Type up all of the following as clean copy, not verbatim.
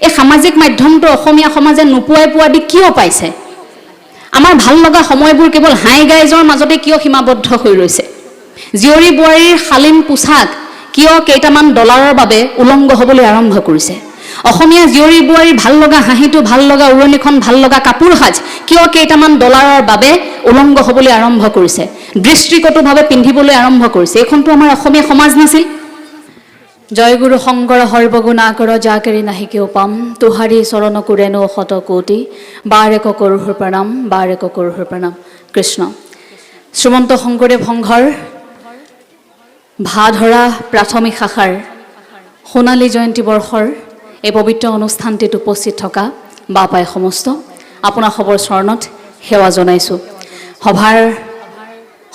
এই সামাজিক মাধ্যমটো অসমীয়া সমাজে নোপোৱাই পোৱা দি কিয় পাইছে? আমাৰ ভাল লগা সময়বোৰ কেৱল হাই গাইজৰ মাজতে কিয় সীমাবদ্ধ হৈ ৰৈছে? জীয়ৰী বোৱাৰীৰ শালীন পোছাক কিয় কেইটামান ডলাৰৰ বাবে উলংগ হ'বলৈ আৰম্ভ কৰিছে? অসমীয়া জীয়ৰী বোৱাৰীৰ ভাল লগা হাঁহিটো, ভাল লগা উৰণিখন, ভাল লগা কাপোৰ সাজ কিয় কেইটামান ডলাৰৰ বাবে উলংগ হ'বলৈ আৰম্ভ কৰিছে? দৃষ্টিকটুভাৱে পিন্ধিবলৈ আৰম্ভ কৰিছে। এইখনতো আমাৰ অসমীয়া সমাজ নাছিল। জয় গুৰু শংকৰ সৰ্বগুণাকৰ যাকেৰি নাহি কেও পাম, তোহাৰী চৰণ কুৰেনো শত কোটি, বাৰেক কৰোৰ প্ৰণাম, বাৰেক কৰোৰ প্ৰণাম। কৃষ্ণ। শ্ৰীমন্ত শংকৰদেৱ সংঘৰ ভাধৰা প্ৰাথমিক শাখাৰ সোণালী জয়ন্তী বৰ্ষৰ এই পবিত্ৰ অনুষ্ঠানটিত উপস্থিত থকা বাপাই সমস্ত আপোনাৰ খবৰ চৰণত সেৱা জনাইছোঁ। সভাৰ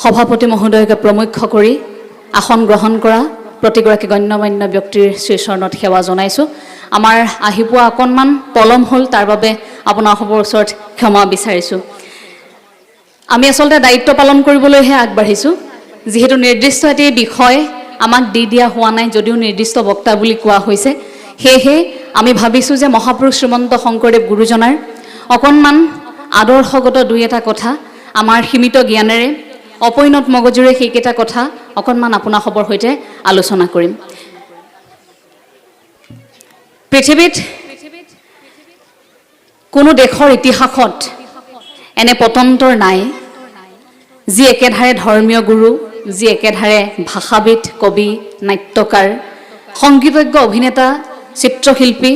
সভাপতি মহোদয়কে প্ৰমুখ্য কৰি আসন গ্ৰহণ কৰা প্ৰতিগৰাকী গণ্যমান্য ব্যক্তিৰ শ্ৰীচৰণত সেৱা জনাইছোঁ। আমাৰ আহি পোৱা অকণমান পলম হ'ল, তাৰ বাবে আপোনাৰ খবৰ ওচৰত ক্ষমা বিচাৰিছোঁ। আমি আচলতে দায়িত্ব পালন কৰিবলৈহে আগবাঢ়িছোঁ, যিহেতু নিৰ্দিষ্ট এটি বিষয় আমাক দি দিয়া হোৱা নাই, যদিও নিৰ্দিষ্ট বক্তা বুলি কোৱা হৈছে। সেয়েহে আমি ভাবিছোঁ যে মহাপুৰুষ শ্ৰীমন্ত শংকৰদেৱ গুৰুজনাৰ অকণমান আদৰ্শগত দুই এটা কথা আমাৰ সীমিত জ্ঞানেৰে, অপৰিণত মগজুৰে সেইকেইটা কথা অকণমান আপোনাৰ খবৰ সৈতে আলোচনা কৰিম। পৃথিৱীত কোনো দেশৰ ইতিহাসত এনে পতন্তৰ নাই, যি একেধাৰে ধৰ্মীয় গুৰু, যি একেধাৰে ভাষাবিদ, কবি, নাট্যকাৰ, সংগীতজ্ঞ, অভিনেতা, চিত্ৰশিল্পী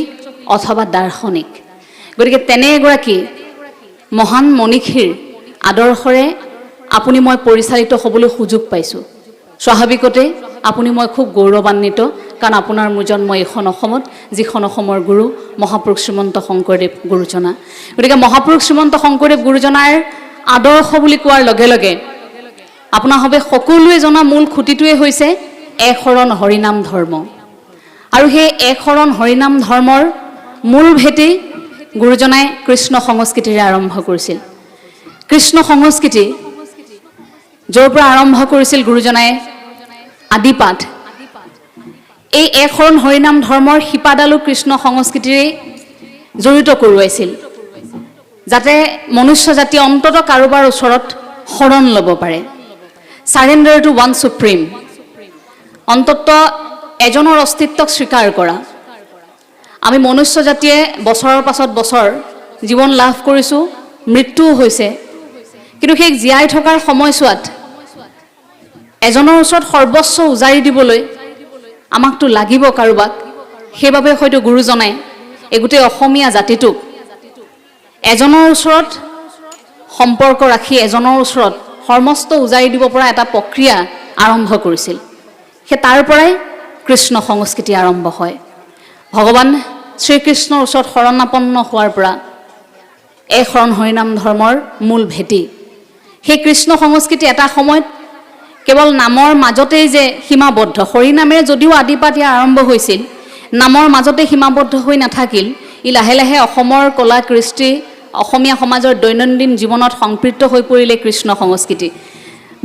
অথবা দাৰ্শনিক। গতিকে তেনে এগৰাকী মহান মনীষীৰ আদৰ্শৰে আপুনি মই পৰিচালিত হ'বলৈ সুযোগ পাইছোঁ। স্বাভাৱিকতে আপুনি মই খুব গৌৰৱান্বিত, কাৰণ আপোনাৰ মোৰ জন্ম এইখন অসমত, যিখন অসমৰ গুৰু মহাপুৰুষ শ্ৰীমন্ত শংকৰদেৱ গুৰুজনা। গতিকে মহাপুৰুষ শ্ৰীমন্ত শংকৰদেৱ গুৰুজনাৰ আদৰ্শ বুলি কোৱাৰ লগে লগে আপোনাসৱে সকলোৱে জনা মূল খুঁটিটোৱে হৈছে এক শৰণ হৰিনাম ধৰ্ম। আৰু সেই এক শৰণ হৰিনাম ধৰ্মৰ মূল ভেটি গুৰুজনাই কৃষ্ণ সংস্কৃতিৰে আৰম্ভ কৰিছিল। কৃষ্ণ সংস্কৃতি য'ৰ পৰা আৰম্ভ কৰিছিল গুৰুজনাই আদিপাঠ, এই এক শৰণ হৰিনাম ধৰ্মৰ শিপাডালো কৃষ্ণ সংস্কৃতিৰে জড়িত কৰোৱাইছিল, যাতে মনুষ্য জাতিয়ে অন্ততঃ কাৰোবাৰ ওচৰত শৰণ ল'ব পাৰে। চাৰেণ্ডাৰ টু ওৱান চুপ্ৰিম, অন্ততঃ এজনৰ অস্তিত্বক স্বীকাৰ কৰা। আমি মনুষ্য জাতিয়ে বছৰৰ পাছত বছৰ জীৱন লাভ কৰিছোঁ, মৃত্যুও হৈছে, কিন্তু সেই জীয়াই থকাৰ সময়ছোৱাত এজনৰ ওচৰত সৰ্বস্ব উজাৰি দিবলৈ আমাকতো লাগিব কাৰোবাক। সেইবাবে হয়তো গুৰুজনাই এই গোটেই অসমীয়া জাতিটোক এজনৰ ওচৰত সম্পৰ্ক ৰাখি, এজনৰ ওচৰত সৰ্বস্ব উজাৰি দিব পৰা এটা প্ৰক্ৰিয়া আৰম্ভ কৰিছিল। সেই তাৰ পৰাই কৃষ্ণ সংস্কৃতি আৰম্ভ হয়। ভগৱান শ্ৰীকৃষ্ণৰ ওচৰত শৰণাপন্ন হোৱাৰ পৰা এক শৰণ হৰিনাম ধৰ্মৰ মূল ভেটি। সেই কৃষ্ণ সংস্কৃতি এটা সময়ত কেৱল নামৰ মাজতেই যে সীমাবদ্ধ, হৰিনামেৰে যদিও আদিপাঠ ইয়াৰ আৰম্ভ হৈছিল, নামৰ মাজতে সীমাবদ্ধ হৈ নাথাকিল। ই লাহে লাহে অসমৰ কলা কৃষ্টি, অসমীয়া সমাজৰ দৈনন্দিন জীৱনত সংপৃক্ত হৈ পৰিলে কৃষ্ণ সংস্কৃতি।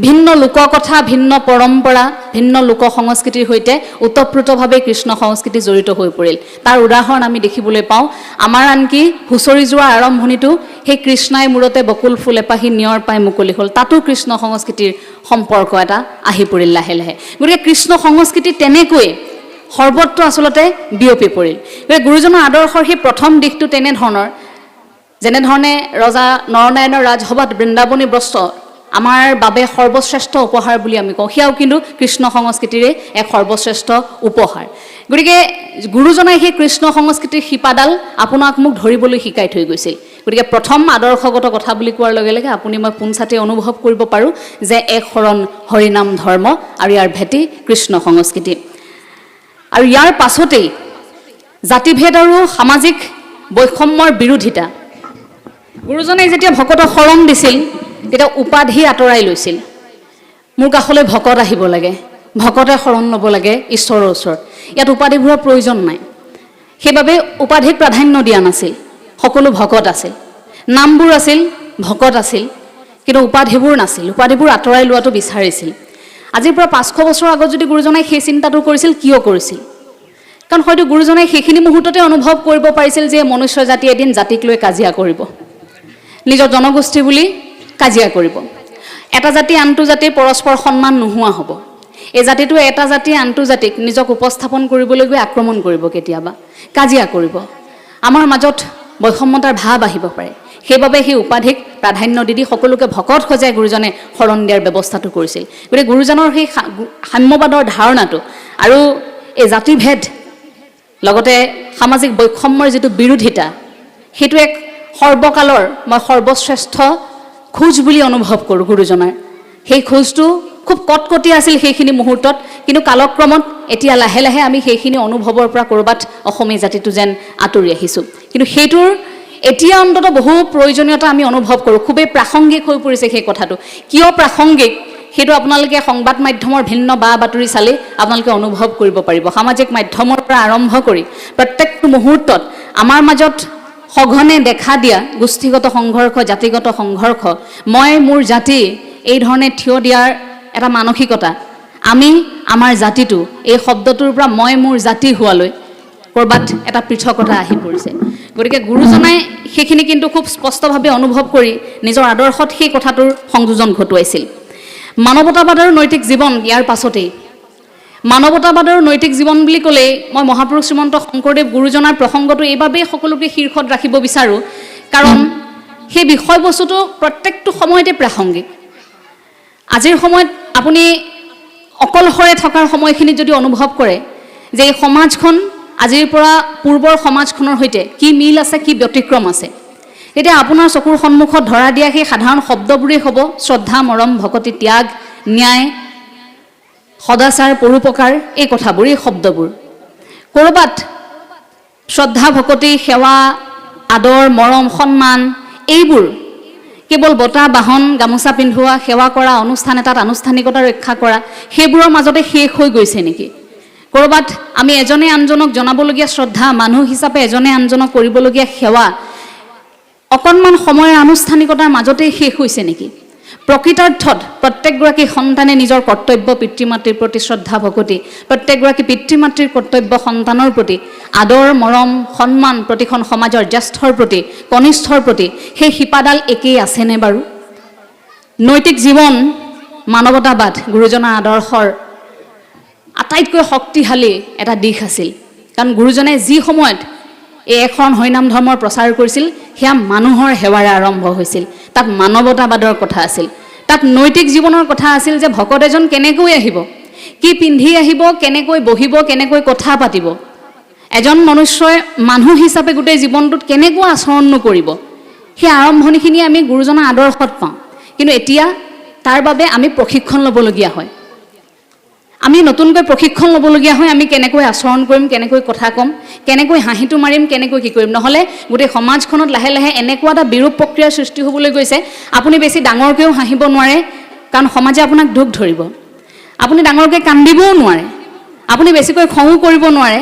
ভিন্ন লোককথা, ভিন্ন পৰম্পৰা, ভিন্ন লোক সংস্কৃতিৰ সৈতে ওতঃপ্ৰোতভাৱে কৃষ্ণ সংস্কৃতি জড়িত হৈ পৰিল। তাৰ উদাহৰণ আমি দেখিবলৈ পাওঁ। আমাৰ আনকি হুঁচৰি যোৱাৰ আৰম্ভণিটো সেই কৃষ্ণাই মূৰতে বকুল ফুল এপাহি নিয়ৰ পাই মুকলি হ'ল, তাতো কৃষ্ণ সংস্কৃতিৰ সম্পৰ্ক এটা আহি পৰিল লাহে লাহে। গতিকে কৃষ্ণ সংস্কৃতি তেনেকৈ সৰ্বত্ৰ আচলতে বিয়পি পৰিল। গতিকে গুৰুজনৰ আদৰ্শৰ সেই প্ৰথম দিশটো তেনেধৰণৰ, যেনেধৰণে ৰজা নৰনাৰায়ণৰ ৰাজসভাত বৃন্দাবনী বস্ত্ৰ আমাৰ বাবে সৰ্বশ্ৰেষ্ঠ উপহাৰ বুলি আমি কওঁ, সেয়াও কিন্তু কৃষ্ণ সংস্কৃতিৰে এক সৰ্বশ্ৰেষ্ঠ উপহাৰ। গতিকে গুৰুজনাই সেই কৃষ্ণ সংস্কৃতিৰ শিপাডাল আপোনাক মোক ধৰিবলৈ শিকাই থৈ গৈছিল। গতিকে প্ৰথম আদৰ্শগত কথা বুলি কোৱাৰ লগে লগে আপুনি মই পোনছাতে অনুভৱ কৰিব পাৰোঁ যে এক শৰণ হৰিনাম ধৰ্ম আৰু ইয়াৰ ভেটি কৃষ্ণ সংস্কৃতি। আৰু ইয়াৰ পাছতেই জাতিভেদ আৰু সামাজিক বৈষম্যৰ বিৰোধিতা। গুৰুজনাই যেতিয়া ভকতক শৰণ দিছিল, তেতিয়া উপাধি আঁতৰাই লৈছিল। মোৰ কাষলৈ ভকত আহিব লাগে, ভকতে শৰণ ল'ব লাগে ঈশ্বৰৰ ওচৰত। ইয়াত উপাধিবোৰৰ প্ৰয়োজন নাই, সেইবাবে উপাধিক প্ৰাধান্য দিয়া নাছিল। সকলো ভকত আছিল, নামবোৰ আছিল, ভকত আছিল, কিন্তু উপাধিবোৰ নাছিল। উপাধিবোৰ আঁতৰাই লোৱাটো বিচাৰিছিল। আজিৰ পৰা 500 বছৰ আগত যদি গুৰুজনাই সেই চিন্তাটো কৰিছিল, কিয় কৰিছিল? কাৰণ হয়তো গুৰুজনাই সেইখিনি মুহূৰ্ততে অনুভৱ কৰিব পাৰিছিল যে মনুষ্য জাতি এদিন জাতিক লৈ কাজিয়া কৰিব, নিজৰ জনগোষ্ঠী বুলি কাজিয়া কৰিব, এটা জাতি আনটো জাতিৰ পৰস্পৰ সন্মান নোহোৱা হ'ব, এই জাতিটো এটা জাতি আনটো জাতিক নিজক উপস্থাপন কৰিবলৈ গৈ আক্ৰমণ কৰিব, কেতিয়াবা কাজিয়া কৰিব, আমাৰ মাজত বৈষম্যতাৰ ভাৱ আহিব পাৰে। সেইবাবে সেই উপাধিক প্ৰাধান্য দি সকলোকে ভকত সজাই গুৰুজনে শৰণ দিয়াৰ ব্যৱস্থাটো কৰিছিল। গতিকে গুৰুজনৰ সেই সাম্যবাদৰ ধাৰণাটো আৰু এই জাতিভেদ লগতে সামাজিক বৈষম্যৰ যিটো বিৰোধিতা, সেইটো এক সৰ্বকালৰ মই সৰ্বশ্ৰেষ্ঠ খোজ বুলি অনুভৱ কৰোঁ গুৰুজনাৰ। সেই খোজটো খুব কটকটীয়া আছিল সেইখিনি মুহূৰ্তত, কিন্তু কালক্ৰমত এতিয়া লাহে লাহে আমি সেইখিনি অনুভৱৰ পৰা ক'ৰবাত অসমীয়া জাতিটো যেন আঁতৰি আহিছোঁ। কিন্তু সেইটোৰ এতিয়া অন্তত বহু প্ৰয়োজনীয়তা আমি অনুভৱ কৰোঁ, খুবেই প্ৰাসংগিক হৈ পৰিছে সেই কথাটো। কিয় প্ৰাসংগিক সেইটো আপোনালোকে সংবাদ মাধ্যমৰ ভিন্ন বা বাতৰি চালে আপোনালোকে অনুভৱ কৰিব পাৰিব। সামাজিক মাধ্যমৰ পৰা আৰম্ভ কৰি প্ৰত্যেকটো মুহূৰ্তত আমাৰ মাজত সঘনে দেখা দিয়া গোষ্ঠীগত সংঘৰ্ষ, জাতিগত সংঘৰ্ষ, মই মোৰ জাতি এই ধৰণে থিয় দিয়াৰ এটা মানসিকতা, আমি আমাৰ জাতিটো এই শব্দটোৰ পৰা মই মোৰ জাতি হোৱালৈ ক'ৰবাত এটা পৃথকতা আহি পৰিছে। গতিকে গুৰুজনাই সেইখিনি কিন্তু খুব স্পষ্টভাৱে অনুভৱ কৰি নিজৰ আদৰ্শত সেই কথাটোৰ সংযোজন ঘটুৱাইছিল। মানৱতাবাদ আৰু নৈতিক জীৱন, ইয়াৰ পাছতেই মানৱতাবাদ আৰু নৈতিক জীৱন বুলি ক'লেই মই মহাপুৰুষ শ্ৰীমন্ত শংকৰদেৱ গুৰুজনাৰ প্ৰসংগটো এইবাবেই সকলোকে শীৰ্ষত ৰাখিব বিচাৰোঁ, কাৰণ সেই বিষয়বস্তুটো প্ৰত্যেকটো সময়তে প্ৰাসংগিক। আজিৰ সময়ত আপুনি অকলশৰে থকাৰ সময়খিনিত যদি অনুভৱ কৰে যে এই সমাজখন আজিৰ পৰা পূৰ্বৰ সমাজখনৰ সৈতে কি মিল আছে, কি ব্যতিক্ৰম আছে, তেতিয়া আপোনাৰ চকুৰ সন্মুখত ধৰা দিয়া সেই সাধাৰণ শব্দবোৰেই হ'ব শ্ৰদ্ধা, মৰম, ভকতি, ত্যাগ, ন্যায়, সদাচাৰ, পৰোপকাৰ, এই কথাবোৰ, এই শব্দবোৰ। ক'ৰবাত শ্ৰদ্ধা, ভকতি, সেৱা, আদৰ, মৰম, সন্মান এইবোৰ কেৱল বঁটা, বাহন, গামোচা পিন্ধোৱা, সেৱা কৰা, অনুষ্ঠান এটাত আনুষ্ঠানিকতা ৰক্ষা কৰা, সেইবোৰৰ মাজতে শেষ হৈ গৈছে নেকি? ক'ৰবাত আমি এজনে আনজনক জনাবলগীয়া শ্ৰদ্ধা, মানুহ হিচাপে এজনে আনজনক কৰিবলগীয়া সেৱা অকণমান সময়ৰ আনুষ্ঠানিকতাৰ মাজতেই শেষ হৈছে নেকি? প্ৰকৃতাৰ্থত প্ৰত্যেকগৰাকী সন্তানে নিজৰ কৰ্তব্য, পিতৃ মাতৃৰ প্ৰতি শ্ৰদ্ধা, ভকতি, প্ৰত্যেকগৰাকী পিতৃ মাতৃৰ কৰ্তব্য সন্তানৰ প্ৰতি আদৰ, মৰম, সন্মান, প্ৰতিখন সমাজৰ জ্যেষ্ঠৰ প্ৰতি, কনিষ্ঠৰ প্ৰতি, সেই শিপাডাল একেই আছেনে বাৰু? নৈতিক জীৱন, মানৱতাবাদ গুৰুজনাৰ আদৰ্শৰ আটাইতকৈ শক্তিশালী এটা দিশ আছিল। কাৰণ গুৰুজনে যি সময়ত এই এখন হৰিনাম ধৰ্মৰ প্ৰচাৰ কৰিছিল, সেয়া মানুহৰ সেৱাৰে আৰম্ভ হৈছিল। তাত মানৱতাবাদৰ কথা আছিল, তাত নৈতিক জীৱনৰ কথা আছিল যে ভকত এজন কেনেকৈ আহিব, কি পিন্ধি আহিব, কেনেকৈ বহিব, কেনেকৈ কথা পাতিব, এজন মনুষ্যই মানুহ হিচাপে গোটেই জীৱনটোত কেনেকুৱা আচৰণ নকৰিব, সেই আৰম্ভণিখিনি আমি গুৰুজনাৰ আদৰ্শত পাওঁ। কিন্তু এতিয়া তাৰ বাবে আমি প্ৰশিক্ষণ ল'বলগীয়া হয়, আমি নতুনকৈ প্ৰশিক্ষণ ল'বলগীয়া হয়। আমি কেনেকৈ আচৰণ কৰিম, কেনেকৈ কথা ক'ম, কেনেকৈ হাঁহিটো মাৰিম, কেনেকৈ কি কৰিম, নহ'লে গোটেই সমাজখনত লাহে লাহে এনেকুৱা এটা বিৰূপ প্ৰক্ৰিয়াৰ সৃষ্টি হ'বলৈ গৈছে, আপুনি বেছি ডাঙৰকৈও হাঁহিব নোৱাৰে, কাৰণ সমাজে আপোনাক দুখ ধৰিব। আপুনি ডাঙৰকৈ কান্দিবও নোৱাৰে, আপুনি বেছিকৈ খঙো কৰিব নোৱাৰে,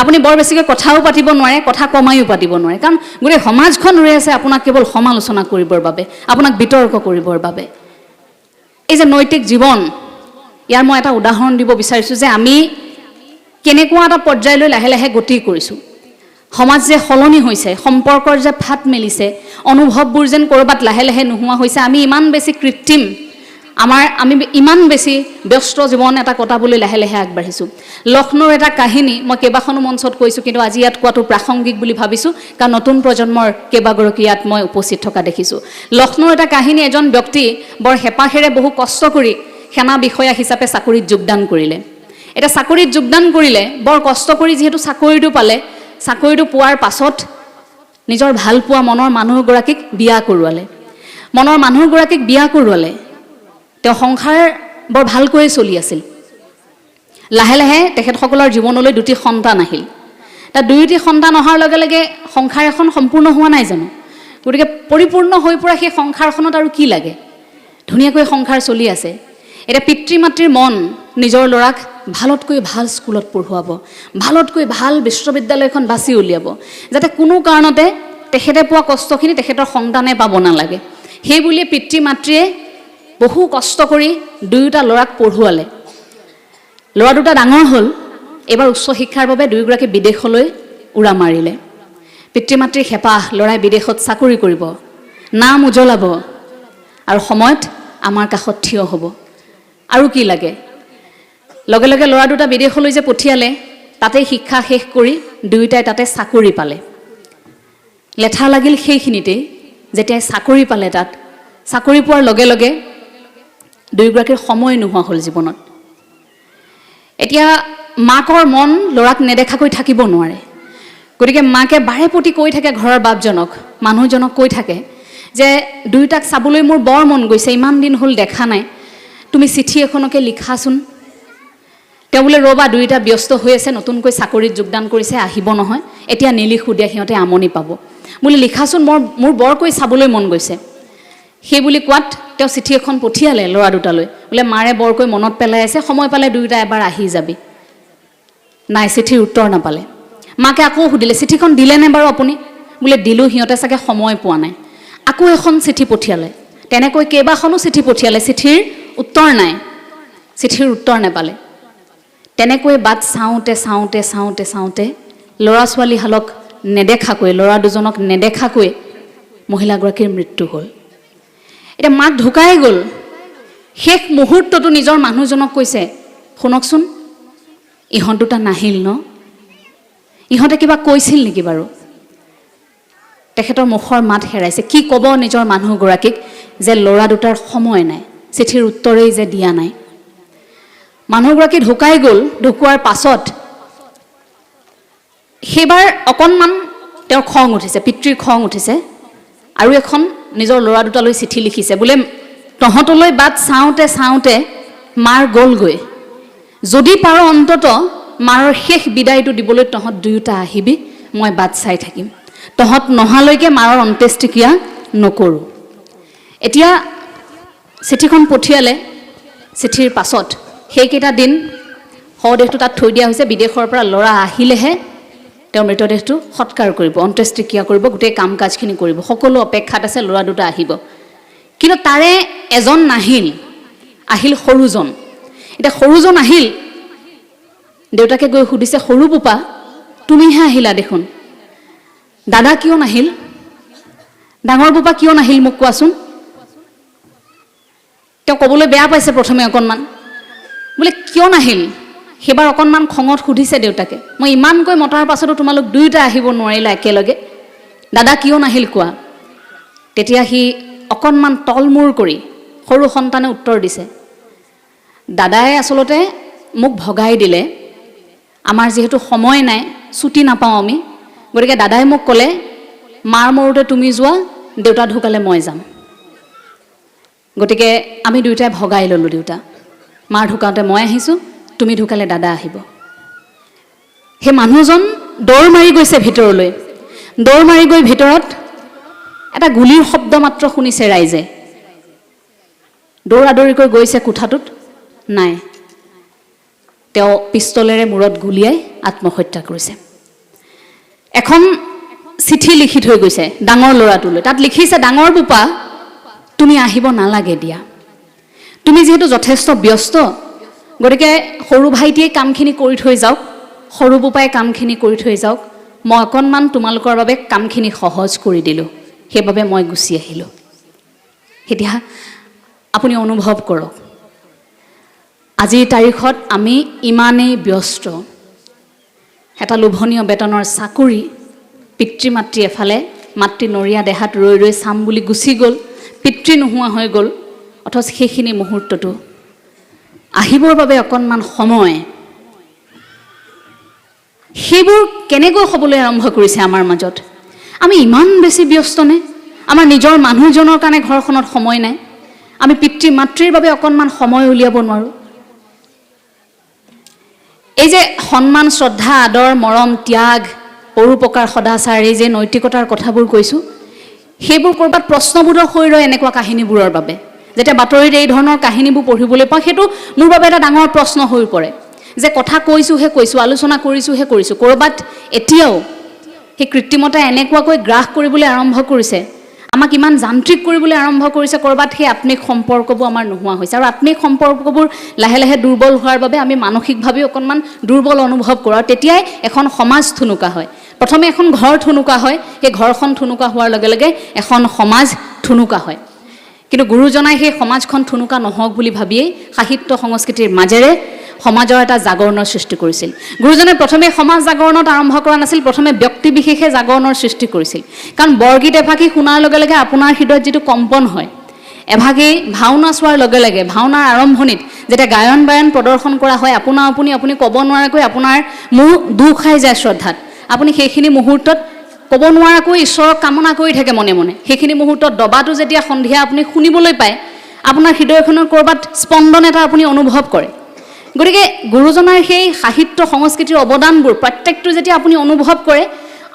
আপুনি বৰ বেছিকৈ কথাও পাতিব নোৱাৰে, কথা কমায়ো পাতিব নোৱাৰে, কাৰণ গোটেই সমাজখন ৰৈ আছে আপোনাক কেৱল সমালোচনা কৰিবৰ বাবে, আপোনাক বিতৰ্ক কৰিবৰ বাবে। এই যে নৈতিক জীৱন, ইয়াৰ মই এটা উদাহৰণ দিব বিচাৰিছোঁ যে আমি কেনেকুৱা এটা পৰ্যায়লৈ লাহে লাহে গতি কৰিছোঁ। সমাজ যে সলনি হৈছে, সম্পৰ্কৰ যে ফাট মেলিছে, অনুভৱবোৰ যেন ক'ৰবাত লাহে লাহে নোহোৱা হৈছে, আমি ইমান বেছি কৃত্ৰিম, আমি ইমান বেছি ব্যস্ত জীৱন এটা কটাবলৈ লাহে লাহে আগবাঢ়িছোঁ। লক্ষ্ণৌৰ এটা কাহিনী মই কেইবাখনো মঞ্চত কৈছোঁ, কিন্তু আজি ইয়াত কোৱাটো প্ৰাসংগিক বুলি ভাবিছোঁ, কাৰণ নতুন প্ৰজন্মৰ কেইবাগৰাকী ইয়াত মই উপস্থিত থকা দেখিছোঁ। লক্ষ্ণৌৰ এটা কাহিনী, এজন ব্যক্তি বৰ হেঁপাহেৰে বহু কষ্ট কৰি সেনা বিষয়া হিচাপে চাকৰিত যোগদান কৰিলে। এতিয়া চাকৰিত যোগদান কৰিলে, বৰ কষ্ট কৰি যিহেতু চাকৰিটো পালে, চাকৰিটো পোৱাৰ পাছত নিজৰ ভাল পোৱা মনৰ মানুহগৰাকীক বিয়া কৰোৱালে। তেওঁ সংসাৰ বৰ ভালকৈ চলি আছিল। লাহে লাহে তেখেতসকলৰ জীৱনলৈ দুটি সন্তান আহিল। তাত দুয়োটি সন্তান অহাৰ লগে লগে সংসাৰ এখন সম্পূৰ্ণ হোৱা নাই জানো? গতিকে পৰিপূৰ্ণ হৈ পৰা সেই সংসাৰখনত আৰু কি লাগে? ধুনীয়াকৈ সংসাৰ চলি আছে। এতিয়া পিতৃ মাতৃৰ মন নিজৰ ল'ৰাক ভালতকৈ ভাল স্কুলত পঢ়ুৱাব, ভালতকৈ ভাল বিশ্ববিদ্যালয়খন বাছি উলিয়াব, যাতে কোনো কাৰণতে তেখেতে পোৱা কষ্টখিনি তেখেতৰ সন্তানে পাব নালাগে। সেই বুলিয়ে পিতৃ মাতৃয়ে বহু কষ্ট কৰি দুয়োটা ল'ৰাক পঢ়ুৱালে। ল'ৰা দুটা ডাঙৰ হ'ল, এইবাৰ উচ্চ শিক্ষাৰ বাবে দুয়োগৰাকী বিদেশলৈ উৰা মাৰিলে। পিতৃ মাতৃৰ হেঁপাহ, ল'ৰাই বিদেশত চাকৰি কৰিব, নাম উজ্বলাব আৰু সময়ত আমাৰ কাষত থিয় হ'ব। আৰু কি লাগে? লগে লগে ল'ৰা দুটা বিদেশলৈ যে পঠিয়ালে, তাতেই শিক্ষা শেষ কৰি দুয়োটাই তাতে চাকৰি পালে। লেঠা লাগিল সেইখিনিতেই, যেতিয়া চাকৰি পালে তাত, চাকৰি পোৱাৰ লগে লগে দুয়োগৰাকীৰ সময় নোহোৱা হ'ল জীৱনত। এতিয়া মাকৰ মন ল'ৰাক নেদেখাকৈ থাকিব নোৱাৰে। গতিকে মাকে বাৰে প্ৰতি কৈ থাকে ঘৰৰ বাপজনক, মানুহজনক কৈ থাকে যে দুয়োটাক চাবলৈ মোৰ বৰ মন গৈছে, ইমান দিন হ'ল দেখা নাই, তুমি চিঠি এখনকে লিখাচোন। তেওঁ বোলে ৰ'বা, দুয়োটা ব্যস্ত হৈ আছে, নতুনকৈ চাকৰিত যোগদান কৰিছে, আহিব নহয়, এতিয়া নিলিখোঁ দিয়া, সিহঁতে আমনি পাব। বোলে লিখাচোন, মোৰ বৰকৈ চাবলৈ মন গৈছে। সেই বুলি কোৱাত তেওঁ চিঠি এখন পঠিয়ালে ল'ৰা দুটালৈ, বোলে মাৰে বৰকৈ মনত পেলাই আছে, সময় পালে দুয়োটা এবাৰ আহি যাবি। নাই, চিঠিৰ উত্তৰ নাপালে। মাকে আকৌ সুধিলে, চিঠিখন দিলেনে বাৰু আপুনি? বোলে দিলোঁ, সিহঁতে চাগে সময় পোৱা নাই। আকৌ এখন চিঠি পঠিয়ালে, তেনেকৈ কেইবাখনো চিঠি পঠিয়ালে, চিঠিৰ উত্তৰ নাই, চিঠিৰ উত্তৰ নাপালে। তেনেকৈ বাট চাওঁতে চাওঁতে চাওঁতে চাওঁতে ল'ৰা ছোৱালীহালক নেদেখাকৈ, ল'ৰা দুজনক নেদেখাকৈ মহিলাগৰাকীৰ মৃত্যু হ'ল। এতিয়া মাক ঢুকাই গ'ল। শেষ মুহূৰ্তটো নিজৰ মানুহজনক কৈছে, শুনকচোন, ইহঁত দুটা নাহিল ন? ইহঁতে কিবা কৈছিল নেকি বাৰু? তেখেতৰ মুখৰ মাত হেৰাইছে। কি ক'ব নিজৰ মানুহগৰাকীক যে ল'ৰা দুটাৰ সময় নাই, চিঠিৰ উত্তৰেই যে দিয়া নাই। মানুহগৰাকী ঢুকাই গ'ল। ঢুকোৱাৰ পাছত সেইবাৰ অকণমান তেওঁৰ খং উঠিছে, পিতৃৰ খং উঠিছে, আৰু এখন নিজৰ ল'ৰা দুটালৈ চিঠি লিখিছে, বোলে তহঁতলৈ বাট চাওঁতে চাওঁতে মাৰ গ'লগৈ, যদি পাৰ অন্তত মাৰৰ শেষ বিদায়টো দিবলৈ তহঁত দুয়োটা আহিবি, মই বাট চাই থাকিম, তহঁত নহালৈকে মাৰৰ অন্ত্যেষ্টিক্ৰিয়া নকৰোঁ। এতিয়া চিঠিখন পঠিয়ালে। চিঠিৰ পাছত সেইকেইটা দিন শৱদেহটো তাত থৈ দিয়া হৈছে। বিদেশৰ পৰা ল'ৰা আহিলেহে তেওঁৰ মৃতদেহটো সৎকাৰ কৰিব, অন্ত্যেষ্টিক্ৰিয়া কৰিব, গোটেই কাম কাজখিনি কৰিব। সকলো অপেক্ষাত আছে ল'ৰা দুটা আহিব। কিন্তু তাৰে এজন নাহিল, আহিল সৰুজন। এতিয়া সৰুজন আহিল, দেউতাকে গৈ সুধিছে, সৰু বোপা তুমিহে আহিলা দেখোন, দাদা কিয় নাহিল? ডাঙৰ বোপা কিয় নাহিল মোক কোৱাচোন? তেওঁ ক'বলৈ বেয়া পাইছে প্ৰথমে অকণমান, বোলে কিয় নাহিল? সেইবাৰ অকণমান খঙত সুধিছে দেউতাকে, মই ইমানকৈ মতাৰ পাছতো তোমালোক দুয়োটা আহিব নোৱাৰিলা একেলগে, দাদা কিয় নাহিল কোৱা? তেতিয়া সি অকণমান তলমূৰ কৰি সৰু সন্তানে উত্তৰ দিছে, দাদাই আচলতে মোক ভগাই দিলে, আমাৰ যিহেতু সময় নাই, ছুটি নাপাওঁ আমি, গতিকে দাদাই মোক ক'লে মাৰ মৰোতে তুমি যোৱা, দেউতা ঢুকালে মই যাম। গতিকে আমি দুয়োটাই ভগাই ল'লোঁ দেউতা, মাৰ ঢুকাওঁতে মই আহিছোঁ, তুমি ঢুকালে দাদা আহিব। সেই মানুহজন দৌৰ মাৰি গৈছে ভিতৰলৈ। দৌৰ মাৰি গৈ ভিতৰত এটা গুলীৰ শব্দ মাত্ৰ শুনিছে ৰাইজে। দৌৰা দৌৰিকৈ গৈছে কোঠাটোত, নাই, তেওঁ পিষ্টলেৰে মূৰত গুলীয়াই আত্মহত্যা কৰিছে। এখন চিঠি লিখি থৈ গৈছে ডাঙৰ ল'ৰাটোলৈ। তাত লিখিছে, ডাঙৰ বোপা তুমি আহিব নালাগে দিয়া, তুমি যিহেতু যথেষ্ট ব্যস্ত, গতিকে সৰু ভাইটিয়ে কামখিনি কৰি থৈ যাওক, সৰু বোপাই কামখিনি কৰি থৈ যাওক, মই অকণমান তোমালোকৰ বাবে কামখিনি সহজ কৰি দিলোঁ, সেইবাবে মই গুচি আহিলোঁ। এতিয়া আপুনি অনুভৱ কৰক, আজিৰ তাৰিখত আমি ইমানেই ব্যস্ত, এটা লোভনীয় বেতনৰ চাকৰি, পিতৃ মাতৃ এফালে, মাতৃ নৰীয়া দেহাত ৰৈ ৰৈ চাম বুলি গুচি গ'ল, পিতৃ নোহোৱা হৈ গ'ল, অথচ সেইখিনি মুহূৰ্তটো আহিবৰ বাবে অকণমান সময়, সেইবোৰ কেনেকৈ হ'বলৈ আৰম্ভ কৰিছে আমাৰ মাজত? আমি ইমান বেছি ব্যস্তনে? আমাৰ নিজৰ মানুহজনৰ কাৰণে ঘৰখনত সময় নাই, আমি পিতৃ মাতৃৰ বাবে অকণমান সময় উলিয়াব নোৱাৰোঁ। এই যে সন্মান, শ্ৰদ্ধা, আদৰ, মৰম, ত্যাগ, পৰোপকাৰ, সদাচাৰ, এই যে নৈতিকতাৰ কথাবোৰ কৈছোঁ, সেইবোৰ ক'ৰবাত প্ৰশ্নবোধক হৈ ৰয় এনেকুৱা কাহিনীবোৰৰ বাবে। যেতিয়া বাতৰিত এই ধৰণৰ কাহিনীবোৰ পঢ়িবলৈ পাওঁ, সেইটো মোৰ বাবে এটা ডাঙৰ প্ৰশ্ন হৈ পৰে যে কথা কৈছোঁহে কৈছোঁ, আলোচনা কৰিছোঁহে কৰিছোঁ, ক'ৰবাত এতিয়াও সেই কৃত্ৰিমতাই এনেকুৱাকৈ গ্ৰাস কৰিবলৈ আৰম্ভ কৰিছে, আমাক ইমান যান্ত্ৰিক কৰিবলৈ আৰম্ভ কৰিছে, ক'ৰবাত সেই আত্মিক সম্পৰ্কবোৰ আমাৰ নোহোৱা হৈছে। আৰু আত্মিক সম্পৰ্কবোৰ লাহে লাহে দুৰ্বল হোৱাৰ বাবে আমি মানসিকভাৱেও অকণমান দুৰ্বল অনুভৱ কৰোঁ, আৰু তেতিয়াই এখন সমাজ থুনুকা হয়। প্ৰথমে এখন ঘৰ থুনুকা হয়, সেই ঘৰখন থুনুকা হোৱাৰ লগে লগে এখন সমাজ থুনুকা হয়। কিন্তু গুৰুজনাই সেই সমাজখন থুনুকা নহওক বুলি ভাবিয়েই সাহিত্য সংস্কৃতিৰ মাজেৰে সমাজৰ এটা জাগৰণৰ সৃষ্টি কৰিছিল। গুৰুজনে প্ৰথমে সমাজ জাগৰণত আৰম্ভ কৰা নাছিল, প্ৰথমে ব্যক্তি বিশেষে জাগৰণৰ সৃষ্টি কৰিছিল। কাৰণ বৰগীত এভাগি শুনাৰ লগে লগে আপোনাৰ হৃদয়ত যিটো কম্পন হয়, এভাগি ভাওনা চোৱাৰ লগে লগে ভাওনাৰ আৰম্ভণিত যেতিয়া গায়ন বায়ন প্ৰদৰ্শন কৰা হয়, আপুনি ক'ব নোৱাৰাকৈ আপোনাৰ মূৰ দুখ খাই যায় শ্ৰদ্ধাত। আপুনি সেইখিনি মুহূৰ্তত ক'ব নোৱাৰাকৈ ঈশ্বৰক কামনা কৰি থাকে মনে মনে। সেইখিনি মুহূৰ্তত দবাটো যেতিয়া সন্ধিয়া আপুনি শুনিবলৈ পায়, আপোনাৰ হৃদয়খনৰ ক'ৰবাত স্পন্দন এটা আপুনি অনুভৱ কৰে। গতিকে গুৰুজনাৰ সেই সাহিত্য সংস্কৃতিৰ অৱদানবোৰ প্ৰত্যেকটো যেতিয়া আপুনি অনুভৱ কৰে,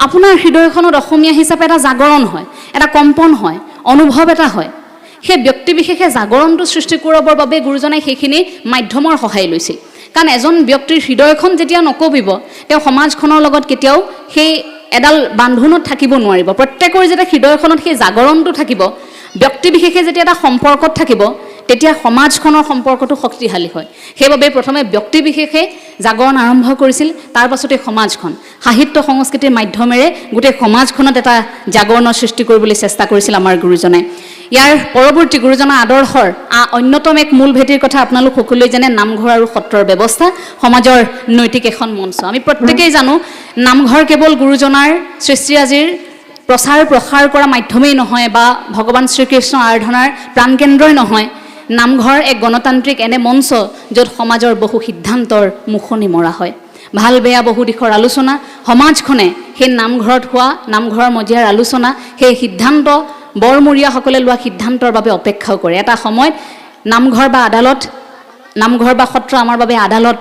আপোনাৰ হৃদয়খনত অসমীয়া হিচাপে এটা জাগৰণ হয়, এটা কম্পন হয়, অনুভৱ এটা হয়। সেই ব্যক্তি বিশেষে জাগৰণটো সৃষ্টি কৰাবৰ বাবে গুৰুজনাই সেইখিনি মাধ্যমৰ সহায় লৈছিল। কাৰণ এজন ব্যক্তিৰ হৃদয়খন যেতিয়া নকঁপিব, তেওঁ সমাজখনৰ লগত কেতিয়াও সেই এডাল বান্ধোনত থাকিব নোৱাৰিব। প্ৰত্যেকৰ যেতিয়া হৃদয়খনত সেই জাগৰণটো থাকিব, ব্যক্তি বিশেষে যেতিয়া এটা সম্পৰ্কত থাকিব, তেতিয়া সমাজখনৰ সম্পৰ্কটো শক্তিশালী হয়। সেইবাবে প্ৰথমে ব্যক্তি বিশেষে জাগৰণ আৰম্ভ কৰিছিল, তাৰ পাছতে সমাজখন সাহিত্য সংস্কৃতিৰ মাধ্যমেৰে গোটেই সমাজখনত এটা জাগৰণৰ সৃষ্টি কৰিবলৈ চেষ্টা কৰিছিল আমাৰ গুৰুজনাই। ইয়াৰ পৰৱৰ্তী গুৰুজনাৰ আদৰ্শৰ অন্যতম এক মূল ভেটিৰ কথা আপোনালোক সকলোৱে জানে, নামঘৰ আৰু সত্ৰৰ ব্যৱস্থা, সমাজৰ নৈতিক এখন মঞ্চ। আমি প্ৰত্যেকেই জানো নামঘৰ কেৱল গুৰুজনাৰ সৃষ্টিৰাজিৰ প্ৰচাৰ প্ৰসাৰ কৰা মাধ্যমেই নহয়, বা ভগৱান শ্ৰীকৃষ্ণ আৰাধনাৰ প্ৰাণকেন্দ্ৰই নহয়। নামঘৰ এক গণতান্ত্ৰিক এনে মঞ্চ য'ত সমাজৰ বহু সিদ্ধান্তৰ মুখনি মৰা হয়। ভাল বেয়া বহু দিশৰ আলোচনা, সমাজখনে সেই নামঘৰত হোৱা নামঘৰৰ মজিয়াৰ আলোচনা, সেই সিদ্ধান্ত বৰমূৰীয়াসকলে লোৱা সিদ্ধান্তৰ বাবে অপেক্ষাও কৰে। এটা সময়ত নামঘৰ বা আদালত, নামঘৰ বা সত্ৰ আমাৰ বাবে আদালত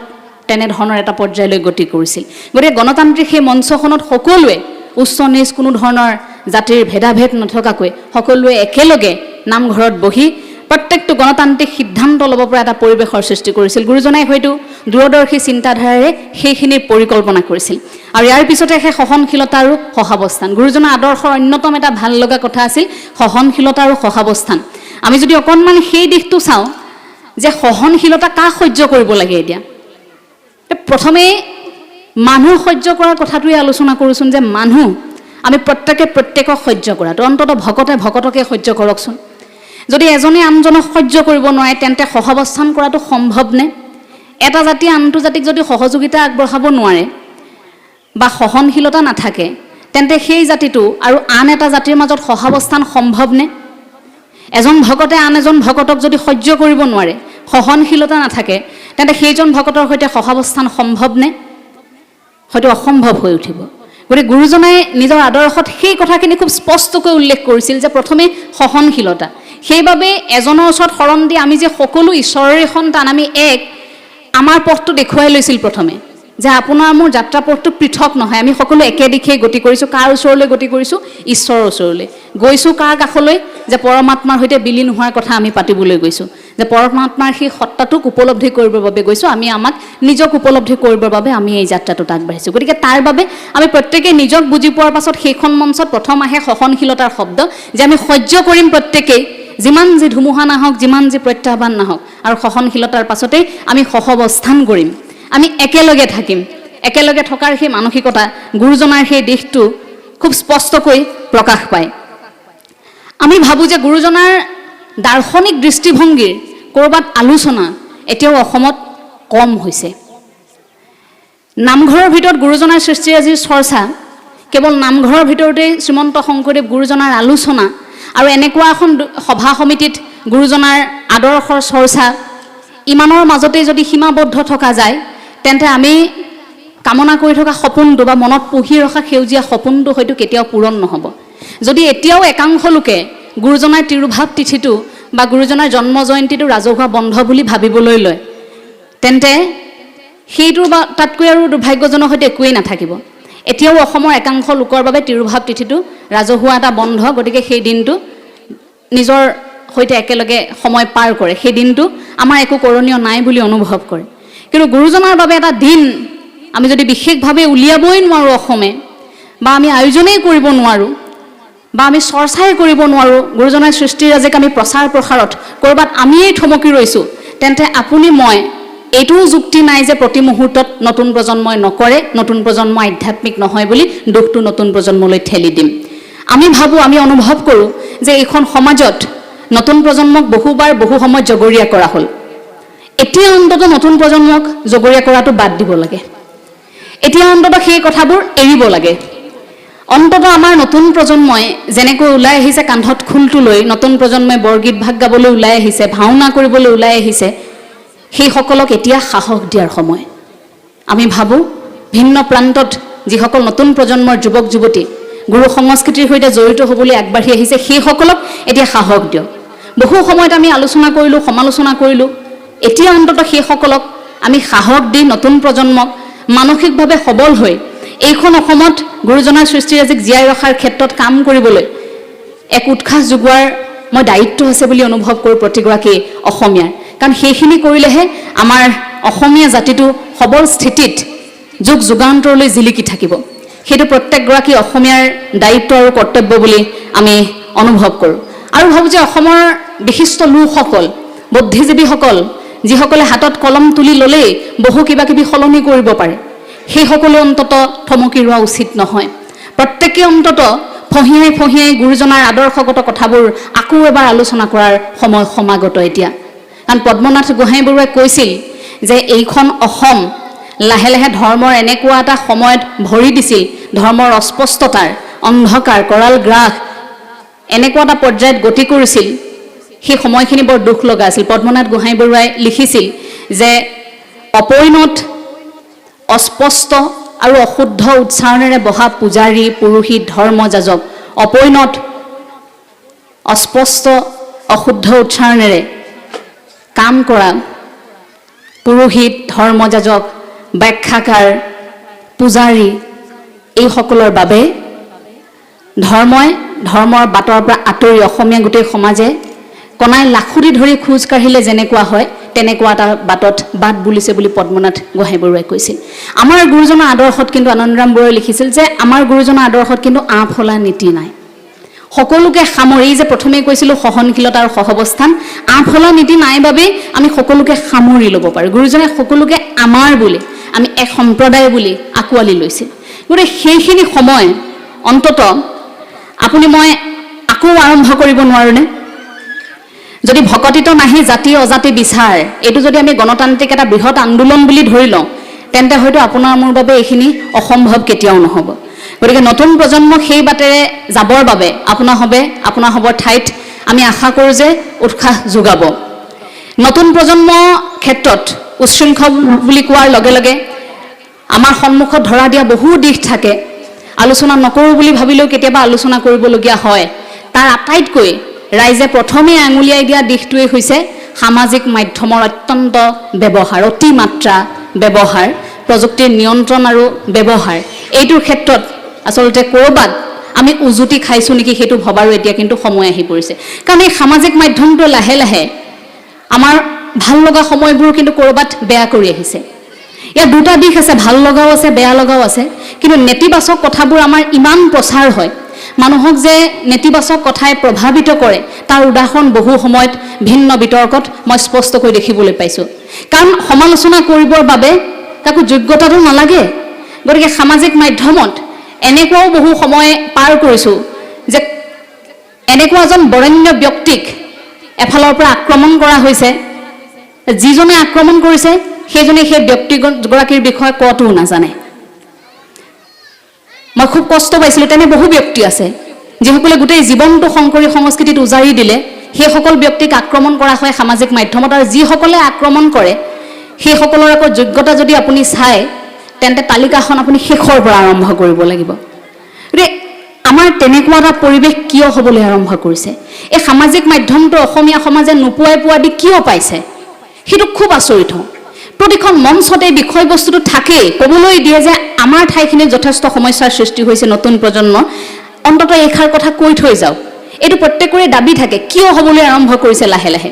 তেনেধৰণৰ এটা পৰ্যায়লৈ গতি কৰিছিল। গতিকে গণতান্ত্ৰিক সেই মঞ্চখনত সকলোৱে উচ্চ নিচ কোনো ধৰণৰ জাতিৰ ভেদাভেদ নথকাকৈ সকলোৱে একেলগে নামঘৰত বহি প্ৰত্যেকটো গণতান্ত্ৰিক সিদ্ধান্ত ল'ব পৰা এটা পৰিৱেশৰ সৃষ্টি কৰিছিল। গুৰুজনাই হয়তো দূৰদৰ্শী চিন্তাধাৰাৰে সেইখিনিৰ পৰিকল্পনা কৰিছিল। আৰু ইয়াৰ পিছতে সেই সহনশীলতা আৰু সহাৱস্থান। গুৰুজনাৰ আদৰ্শৰ অন্যতম এটা ভাল লগা কথা আছিল সহনশীলতা আৰু সহাৱস্থান। আমি যদি অকণমান সেই দিশটো চাওঁ যে সহনশীলতা কাক সহ্য কৰিব লাগে, এতিয়া প্ৰথমে মানুহ সহ্য কৰাৰ কথাটোৱে আলোচনা কৰোঁচোন, যে মানুহ আমি প্ৰত্যেকক সহ্য কৰাটো, অন্ততঃ ভকতে ভকতকে সহ্য কৰকচোন। যদি এজনে আনজনক সহ্য কৰিব নোৱাৰে, তেন্তে সহাৱস্থান কৰাটো সম্ভৱনে? এটা জাতিয়ে আনটো জাতিক যদি সহযোগিতা আগবঢ়াব নোৱাৰে বা সহনশীলতা নাথাকে, তেন্তে সেই জাতিটো আৰু আন এটা জাতিৰ মাজত সহাৱস্থান সম্ভৱনে? এজন ভকতে আন এজন ভকতক যদি সহ্য কৰিব নোৱাৰে, সহনশীলতা নাথাকে, তেন্তে সেইজন ভকতৰ সৈতে সহাৱস্থান সম্ভৱনে? হয়তো অসম্ভৱ হৈ উঠিব। গতিকে গুৰুজনাই নিজৰ আদৰ্শত সেই কথাখিনি খুব স্পষ্টকৈ উল্লেখ কৰিছিল যে প্ৰথমে সহনশীলতা। সেইবাবে এজনৰ ওচৰত শৰণ দি আমি যে সকলো ঈশ্বৰৰে সন্তান, আমি এক, আমাৰ পথটো দেখুৱাই লৈছিল প্ৰথমে, যে আপোনাৰ মোৰ যাত্ৰা পথটো পৃথক নহয়, আমি সকলো একে দিশেই গতি কৰিছোঁ। কাৰ ওচৰলৈ গতি কৰিছোঁ? ঈশ্বৰৰ ওচৰলৈ গৈছোঁ। কাৰ কাষলৈ? যে পৰমাত্মাৰ সৈতে বিলীন হোৱাৰ কথা আমি পাতিবলৈ গৈছোঁ, যে পৰমাত্মাৰ সেই সত্তাটোক উপলব্ধি কৰিবৰ বাবে গৈছোঁ। আমি আমাক নিজক উপলব্ধি কৰিবৰ বাবে আমি এই যাত্ৰাটোত আগবাঢ়িছোঁ। গতিকে তাৰ বাবে আমি প্ৰত্যেকে নিজক বুজি পোৱাৰ পাছত সেইখন মঞ্চত প্ৰথম আহে সহনশীলতাৰ শব্দ, যে আমি সহ্য কৰিম প্ৰত্যেকেই, যিমান যি ধুমুহা নাহক, যিমান যি প্ৰত্যাহ্বান নাহক। আৰু সহনশীলতাৰ পাছতেই আমি সহাৱস্থান কৰিম, আমি একেলগে থাকিম। একেলগে থকাৰ সেই মানসিকতা, গুৰুজনাৰ সেই দিশটো খুব স্পষ্টকৈ প্ৰকাশ পায়। আমি ভাবোঁ যে গুৰুজনাৰ দাৰ্শনিক দৃষ্টিভংগীৰ ক'ৰবাত আলোচনা এতিয়াও অসমত কম হৈছে। নামঘৰৰ ভিতৰত গুৰুজনাৰ সৃষ্টিৰাজিৰ চৰ্চা, কেৱল নামঘৰৰ ভিতৰতেই শ্ৰীমন্ত শংকৰদেৱ গুৰুজনাৰ আলোচনা আৰু এনেকুৱা এখন সভা সমিতিত গুৰুজনাৰ আদৰ্শৰ চৰ্চা, ইমানৰ মাজতেই যদি সীমাবদ্ধ থকা যায়, তেন্তে আমি কামনা কৰি থকা সপোনটো বা মনত পুহি ৰখা সেউজীয়া সপোনটো হয়তো কেতিয়াও পূৰণ নহ'ব। যদি এতিয়াও একাংশ লোকে গুৰুজনাৰ তিৰুভাৱ তিথিটো বা গুৰুজনাৰ জন্ম জয়ন্তীটো ৰাজহুৱা বন্ধ বুলি ভাবিবলৈ লয়, তেন্তে সেইটোৰ বা তাতকৈ আৰু দুৰ্ভাগ্যজনক সৈতে একোৱেই নাথাকিব। এতিয়াও অসমৰ একাংশ লোকৰ বাবে তিৰুভাৱ তিথিটো ৰাজহুৱা এটা বন্ধ, গতিকে সেই দিনটো নিজৰ সৈতে একেলগে সময় পাৰ কৰে, সেই দিনটো আমাৰ একো কৰণীয় নাই বুলি অনুভৱ কৰে। কিন্তু গুৰুজনাৰ বাবে এটা দিন আমি যদি বিশেষভাৱে উলিয়াবই নোৱাৰোঁ অসমে, বা আমি আয়োজনেই কৰিব নোৱাৰোঁ, বা আমি চৰ্চাই কৰিব নোৱাৰোঁ, গুৰুজনাই সৃষ্টিৰাজিক আমি প্ৰচাৰ প্ৰসাৰত ক'ৰবাত আমিয়েই থমকি ৰৈছোঁ, তেন্তে আপুনি মই এইটোও যুক্তি নাই যে প্ৰতি মুহূৰ্তত নতুন প্ৰজন্মই নকৰে, নতুন প্ৰজন্ম আধ্যাত্মিক নহয় বুলি দুখটো নতুন প্ৰজন্মলৈ ঠেলি দিম। আমি ভাবোঁ, আমি অনুভৱ কৰোঁ যে এইখন সমাজত নতুন প্ৰজন্মক বহুবাৰ বহু সময়ত জগৰীয়া কৰা হ'ল। এতিয়া অন্ততঃ নতুন প্ৰজন্মক জগৰীয়া কৰাটো বাদ দিব লাগে। এতিয়া অন্ততঃ সেই কথাবোৰ এৰিব লাগে। অন্ততঃ আমাৰ নতুন প্ৰজন্মই যেনেকৈ ওলাই আহিছে কান্ধত খোলটো লৈ, নতুন প্ৰজন্মই বৰগীত ভাগ গাবলৈ ওলাই আহিছে, ভাওনা কৰিবলৈ ওলাই আহিছে, সেইসকলক এতিয়া সাহস দিয়াৰ সময়। আমি ভাবোঁ ভিন্ন প্ৰান্তত যিসকল নতুন প্ৰজন্মৰ যুৱক যুৱতী গুৰু সংস্কৃতিৰ সৈতে জড়িত হ'বলৈ আগবাঢ়ি আহিছে, সেইসকলক এতিয়া সাহস দিয়ক। বহু সময়ত আমি আলোচনা কৰিলোঁ, সমালোচনা কৰিলোঁ, এতিয়া অন্ততঃ সেইসকলক আমি সাহস দি নতুন প্ৰজন্মক মানসিকভাৱে সবল হৈ এইখন অসমত গুৰুজনাৰ সৃষ্টিৰাজিক জীয়াই ৰখাৰ ক্ষেত্ৰত কাম কৰিবলৈ এক উৎসাহ যোগোৱাৰ মই দায়িত্ব আছে বুলি অনুভৱ কৰোঁ প্ৰতিগৰাকী অসমীয়াৰ। কাৰণ সেইখিনি কৰিলেহে আমাৰ অসমীয়া জাতিটো সবল স্থিতিত যুগ যুগান্তৰলৈ জিলিকি থাকিব। সেইটো প্ৰত্যেকগৰাকী অসমীয়াৰ দায়িত্ব আৰু কৰ্তব্য বুলি আমি অনুভৱ কৰোঁ। আৰু ভাবোঁ যে অসমৰ বিশিষ্ট লোকসকল, বুদ্ধিজীৱীসকল, যিসকলে হাতত কলম তুলি ল'লেই বহু কিবা কিবি সলনি কৰিব পাৰে, সেইসকলে অন্ততঃ থমকি ৰোৱা উচিত নহয়। প্ৰত্যেকে অন্ততঃ ফঁহিয়াই ফঁহিয়াই গুৰুজনাৰ আদৰ্শগত কথাবোৰ আকৌ এবাৰ আলোচনা কৰাৰ সময় সমাগত এতিয়া। কাৰণ পদ্মনাথ গোহাঁইবৰুৱাই কৈছিল যে এইখন অসম লাহে লাহে ধৰ্মৰ এনেকুৱা এটা সময়ত ভৰি দিছিল, ধৰ্মৰ অস্পষ্টতাৰ, অন্ধকাৰ, কৰাল গ্ৰাস এনেকুৱা এটা পৰ্যায়ত গতি কৰিছিল, সেই সময়খিনি বৰ দুখ লগা আছিল। পদ্মনাথ গোহাঁইবৰুৱাই লিখিছিল যে অপৰিণত, অস্পষ্ট আৰু অশুদ্ধ উচ্চাৰণেৰে বহা পূজাৰী, পুৰোহিত, ধৰ্মযাজক, অপৰিণত, অস্পষ্ট, অশুদ্ধ উচ্চাৰণেৰে কাম কৰা পুৰোহিত, ধৰ্মযাজক, ব্যাখ্যাকাৰ, পূজাৰী, এইসকলৰ বাবে ধৰ্মই ধৰ্মৰ বাটৰ পৰা আঁতৰি অসমীয়া গোটেই সমাজে কণাই লাখুটি ধৰি খোজ কাঢ়িলে যেনেকুৱা হয় তেনেকুৱা এটা বাটত বাট বুলিছে বুলি পদ্মনাথ গোহাঁইবৰুৱাই কৈছিল। আমাৰ গুৰুজনাৰ আদৰ্শত কিন্তু আনন্দৰাম বৰুৱাই লিখিছিল যে আমাৰ গুৰুজনাৰ আদৰ্শত কিন্তু আঁফলা নীতি নাই। সকলোকে সামৰি, যে প্ৰথমে কৈছিলোঁ সহনশীলতা আৰু সহাৱস্থান, আঁফলা নীতি নাই বাবে আমি সকলোকে সামৰি ল'ব পাৰোঁ। গুৰুজনে সকলোকে আমাৰ বুলি, আমি এক সম্প্ৰদায় বুলি আঁকোৱালি লৈছিল। গতিকে সেইখিনি সময় অন্ততঃ আপুনি মই আকৌ আৰম্ভ কৰিব নোৱাৰোঁনে? যদি ভকতিত নাহি জাতি অজাতি বিচাৰ, এইটো যদি আমি গণতান্ত্ৰিক এটা বৃহৎ আন্দোলন বুলি ধৰি লওঁ, তেন্তে হয়তো আপোনাৰ মোৰ বাবে এইখিনি অসম্ভৱ কেতিয়াও নহ'ব। গতিকে নতুন প্ৰজন্মক সেই বাটেৰে যাবৰ বাবে আপোনাৰ হ'বৰ ঠাইত আমি আশা কৰোঁ যে উৎসাহ যোগাব। নতুন প্ৰজন্ম ক্ষেত্ৰত উচ্ছৃংখল বুলি কোৱাৰ লগে লগে আমাৰ সন্মুখত ধৰা দিয়া বহু দিশ থাকে। আলোচনা নকৰোঁ বুলি ভাবিলেও কেতিয়াবা আলোচনা কৰিবলগীয়া হয়। তাৰ আটাইতকৈ ৰাইজে প্ৰথমে আঙুলিয়াই দিয়া দিশটোৱেই হৈছে সামাজিক মাধ্যমৰ অত্যন্ত ব্যৱহাৰ, অতিমাত্ৰা ব্যৱহাৰ, প্ৰযুক্তিৰ নিয়ন্ত্ৰণ আৰু ব্যৱহাৰ। এইটোৰ ক্ষেত্ৰত আচলতে ক'ৰবাত আমি উজুতি খাইছোঁ নেকি সেইটো ভবাৰো এতিয়া কিন্তু সময় আহি পৰিছে। কাৰণ এই সামাজিক মাধ্যমটোৱে লাহে লাহে আমাৰ ভাল লগা সময়বোৰ কিন্তু ক'ৰবাত বেয়া কৰি আহিছে। ইয়াৰ দুটা দিশ আছে, ভাল লগাও আছে, বেয়া লগাও আছে। কিন্তু নেতিবাচক কথাবোৰ আমাৰ ইমান প্ৰচাৰ হয়, মানুহক যে নেতিবাচক কথাই প্ৰভাৱিত কৰে তাৰ উদাহৰণ বহু সময়ত ভিন্ন বিতৰ্কত মই স্পষ্টকৈ দেখিবলৈ পাইছোঁ। কাৰণ সমালোচনা কৰিবৰ বাবে কাকো যোগ্যতাটো নালাগে। গতিকে সামাজিক মাধ্যমত এনেকুৱাও বহু সময় পাৰ কৰিছোঁ যে এনেকুৱা এজন বৰেণ্য ব্যক্তিক এফালৰ পৰা আক্ৰমণ কৰা হৈছে, যিজনে আক্ৰমণ কৰিছে সেইজনে সেই ব্যক্তিগৰাকীৰ বিষয়ে কতও নাজানে। মই খুব কষ্ট পাইছিলোঁ। তেনে বহু ব্যক্তি আছে যিসকলে গোটেই জীৱনটো শংকৰী সংস্কৃতিত উজাৰি দিলে, সেইসকল ব্যক্তিক আক্ৰমণ কৰা হয় সামাজিক মাধ্যমত। আৰু যিসকলে আক্ৰমণ কৰে সেইসকলৰ আকৌ যোগ্যতা যদি আপুনি চায়, তেন্তে তালিকাখন আপুনি শেষৰ পৰা আৰম্ভ কৰিব লাগিব। গতিকে আমাৰ তেনেকুৱা এটা পৰিৱেশ কিয় হ'বলৈ আৰম্ভ কৰিছে? এই সামাজিক মাধ্যমটো অসমীয়া সমাজে নোপোৱাই পোৱা দি কিয় পাইছে? সেইটো খুব আচৰিত হওঁ। প্ৰতিখন মঞ্চতে বিষয়বস্তুটো থাকেই, ক'বলৈ দিয়ে যে আমাৰ ঠাইখিনিত যথেষ্ট সমস্যাৰ সৃষ্টি হৈছে নতুন প্ৰজন্ম, অন্ততঃ এইষাৰ কথা কৈ থৈ যাওক। এইটো প্ৰত্যেকৰে দাবী থাকে। কিয় হ'বলৈ আৰম্ভ কৰিছে লাহে লাহে?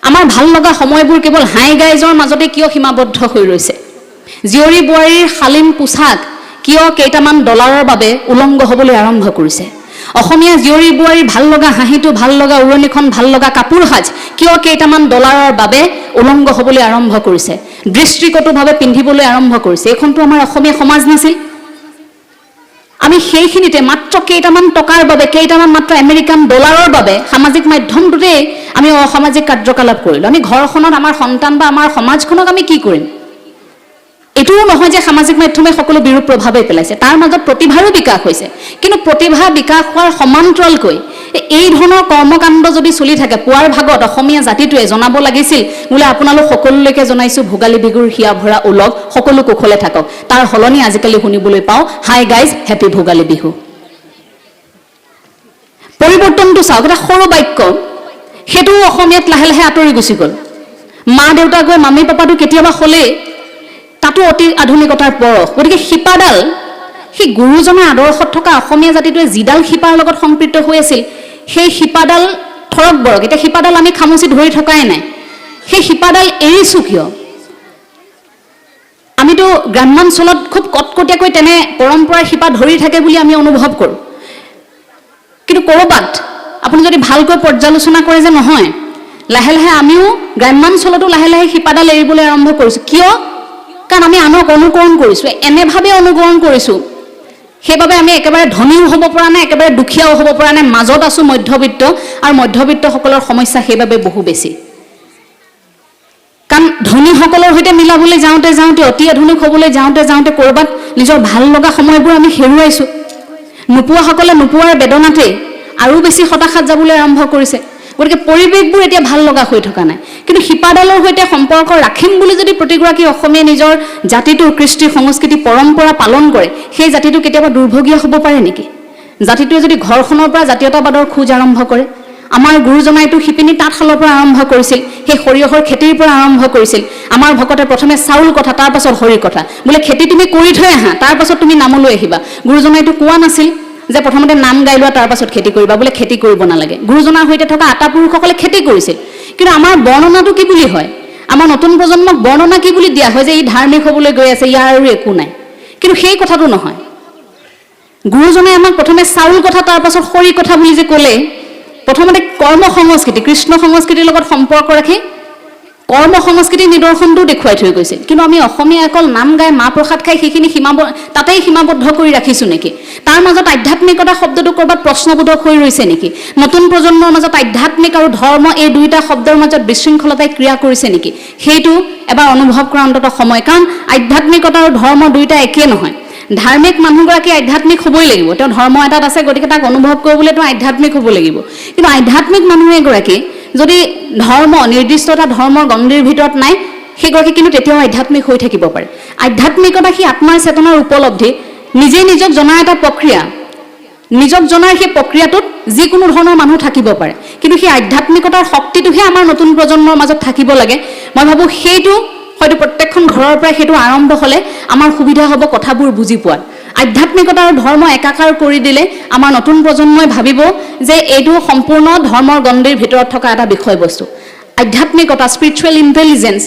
আমাৰ ভাল লগা সময়বোৰ কেৱল হাই গাইজৰ মাজতে কিয় সীমাবদ্ধ হৈ ৰৈছে? জীয়ৰী বোৱাৰীৰ শালীন পোছাক কিয় কেইটামান ডলাৰৰ বাবে উলংগ হ'বলৈ আৰম্ভ কৰিছে? অসমীয়া জীয়ৰী বোৱাৰী ভাল লগা হাঁহিটো, ভাল লগা উৰণিখন, ভাল লগা কাপোৰ সাজ কিয় কেইটামান ডলাৰৰ বাবে উলংগ হ'বলৈ আৰম্ভ কৰিছে, দৃষ্টিকটুভাৱে পিন্ধিবলৈ আৰম্ভ কৰিছে? এইখনতো আমাৰ অসমীয়া সমাজ নাছিল। আমি সেইখিনিতে মাত্ৰ কেইটামান টকাৰ বাবে, কেইটামান মাত্ৰ আমেৰিকান ডলাৰৰ বাবে সামাজিক মাধ্যমটোতেই আমি অসামাজিক কাৰ্যকলাপ কৰিলোঁ। আমি ঘৰখনত আমাৰ সন্তান বা আমাৰ সমাজখনক আমি কি কৰিম? এইটোও নহয় যে সামাজিক মাধ্যমে সকলো বিৰূপ প্ৰভাৱেই পেলাইছে, তাৰ মাজত প্ৰতিভাৰো বিকাশ হৈছে। কিন্তু প্ৰতিভা বিকাশ হোৱাৰ সমান্তৰালকৈ এই ধৰণৰ কৰ্মকাণ্ড যদি চলি থাকে, পুৱাৰ ভাগত অসমীয়া জাতিটোৱে জনাব লাগিছিল বোলে আপোনালোক সকলোলৈকে জনাইছোঁ ভোগালী বিহুৰ হিয়া ভৰা ওলগ, সকলো কুশলে থাকক। তাৰ সলনি আজিকালি শুনিবলৈ পাওঁ hi guys happy Bhogali Bihu. পৰিৱৰ্তনটো চাওক, এটা সৰু বাক্য, সেইটোও অসমীয়াত লাহে লাহে আঁতৰি গুচি গ'ল। মা দেউতা গৈ মামী পাপাটো কেতিয়াবা হ'লেই তাতো অতি আধুনিকতাৰ পৰশ। গতিকে শিপাডাল সেই গুৰুজনাৰ আদৰ্শত থকা অসমীয়া জাতিটোৱে যিডাল শিপাৰ লগত সম্পৃক্ত হৈ আছিল, সেই শিপাডাল থৰক বৰক। এতিয়া শিপাডাল আমি খামুচি ধৰি থকাই নাই, সেই শিপাডাল এৰিছোঁ কিয়? আমিতো গ্ৰাম্যাঞ্চলত খুব কটকটীয়াকৈ তেনে পৰম্পৰাৰ শিপা ধৰি থাকে বুলি আমি অনুভৱ কৰোঁ। কিন্তু ক'ৰবাত আপুনি যদি ভালকৈ পৰ্যালোচনা কৰে যে নহয়, লাহে লাহে আমিও গ্ৰাম্যাঞ্চলতো লাহে লাহে শিপাডাল এৰিবলৈ আৰম্ভ কৰিছোঁ। কিয়? কাৰণ আমি আনক অনুকৰণ কৰিছোঁ, এনেভাৱে অনুকৰণ কৰিছোঁ, সেইবাবে আমি একেবাৰে ধনীও হ'ব পৰা নাই, একেবাৰে দুখীয়াও হ'ব পৰা নাই, মাজত আছোঁ মধ্যবিত্ত। আৰু মধ্যবিত্তসকলৰ সমস্যা সেইবাবে বহু বেছি। কাৰণ ধনীসকলৰ সৈতে মিলাবলৈ যাওঁতে যাওঁতে, অতি আধুনিক হ'বলৈ যাওঁতে যাওঁতে ক'ৰবাত নিজৰ ভাল লগা সময়বোৰ আমি হেৰুৱাইছোঁ। নোপোৱাসকলে নোপোৱাৰ বেদনাতেই আৰু বেছি হতাশাত যাবলৈ আৰম্ভ কৰিছে। গতিকে পৰিৱেশবোৰ এতিয়া ভাল লগা হৈ থকা নাই। কিন্তু শিপাডালৰ সৈতে সম্পৰ্ক ৰাখিম বুলি যদি প্ৰতিগৰাকী অসমীয়াই নিজৰ জাতিটোৰ কৃষ্টি সংস্কৃতি পৰম্পৰা পালন কৰে, সেই জাতিটো কেতিয়াবা দুৰ্ভগীয়া হ'ব পাৰে নেকি? জাতিটোৱে যদি ঘৰখনৰ পৰা জাতীয়তাবাদৰ খোজ আৰম্ভ কৰে, আমাৰ গুৰুজনাইতো শিপিনী তাঁতশালৰ পৰা আৰম্ভ কৰিছিল, সেই সৰিয়হৰ খেতিৰ পৰা আৰম্ভ কৰিছিল। আমাৰ ভকতে প্ৰথমে চাউল কথা, তাৰ পাছত হৰি কথা, বোলে খেতি তুমি কৰি থৈ আহা, তাৰ পাছত তুমি নামলৈ আহিবা। গুৰুজনাইতো কোৱা নাছিল যে প্ৰথমতে নাম গাই লোৱা তাৰ পাছত খেতি কৰিবা, বোলে খেতি কৰিব নালাগে। গুৰুজনাৰ সৈতে থকা আটা পুৰুষসকলে খেতি কৰিছিল। কিন্তু আমাৰ বৰ্ণনাটো কি বুলি হয়? আমাৰ নতুন প্ৰজন্মক বৰ্ণনা কি বুলি দিয়া হয় যে ই ধাৰ্মিক হ'বলৈ গৈ আছে, ইয়াৰ আৰু একো নাই। কিন্তু সেই কথাটো নহয়। গুৰুজনাই আমাক প্ৰথমে চাউল কথা, তাৰ পাছত খৰি কথা বুলি যে ক'লে, প্ৰথমতে কৰ্ম সংস্কৃতি, কৃষ্ণ সংস্কৃতিৰ লগত সম্পৰ্ক ৰাখি কৰ্ম সংস্কৃতিৰ নিদৰ্শনটোও দেখুৱাই থৈ গৈছিল। কিন্তু আমি অসমীয়া অকল নাম গাই মাহ প্ৰসাদ খাই সেইখিনি তাতেই সীমাবদ্ধ কৰি ৰাখিছোঁ নেকি? তাৰ মাজত আধ্যাত্মিকতা শব্দটো ক'ৰবাত প্ৰশ্নবোধক হৈ ৰৈছে নেকি? নতুন প্ৰজন্মৰ মাজত আধ্যাত্মিক আৰু ধৰ্ম এই দুয়োটা শব্দৰ মাজত বিশৃংখলতাই ক্ৰিয়া কৰিছে নেকি? সেইটো এবাৰ অনুভৱ কৰা অন্তত সময়। কাৰণ আধ্যাত্মিকতা আৰু ধৰ্ম দুয়োটা একেই নহয়। ধাৰ্মিক মানুহগৰাকী আধ্যাত্মিক হ'বই লাগিব, তেওঁ ধৰ্ম এটাত আছে, গতিকে তাক অনুভৱ কৰিবলৈ তেওঁ আধ্যাত্মিক হ'ব লাগিব। কিন্তু আধ্যাত্মিক মানুহ এগৰাকী যদি ধৰ্ম নিৰ্দিষ্ট এটা ধৰ্মৰ গণ্ডিৰ ভিতৰত নাই, সেইগৰাকী কিন্তু তেতিয়াও আধ্যাত্মিক হৈ থাকিব পাৰে। আধ্যাত্মিকতা সেই আত্মাৰ চেতনাৰ উপলব্ধি, নিজে নিজক জনাৰ এটা প্ৰক্ৰিয়া। নিজক জনাৰ সেই প্ৰক্ৰিয়াটোত যিকোনো ধৰণৰ মানুহ থাকিব পাৰে, কিন্তু সেই আধ্যাত্মিকতাৰ শক্তিটোহে আমাৰ নতুন প্ৰজন্মৰ মাজত থাকিব লাগে। মই ভাবোঁ সেইটো হয়তো প্ৰত্যেকখন ঘৰৰ পৰাই সেইটো আৰম্ভ হ'লে আমাৰ সুবিধা হ'ব কথাবোৰ বুজি পোৱাত। আধ্যাত্মিকতা আৰু ধৰ্ম একাকাৰ কৰি দিলে আমাৰ নতুন প্ৰজন্মই ভাবিব যে এইটো সম্পূৰ্ণ ধৰ্মৰ গণ্ডিৰ ভিতৰত থকা এটা বিষয়বস্তু। আধ্যাত্মিকতা, স্পিৰিচুৱেল ইণ্টেলিজেঞ্চ,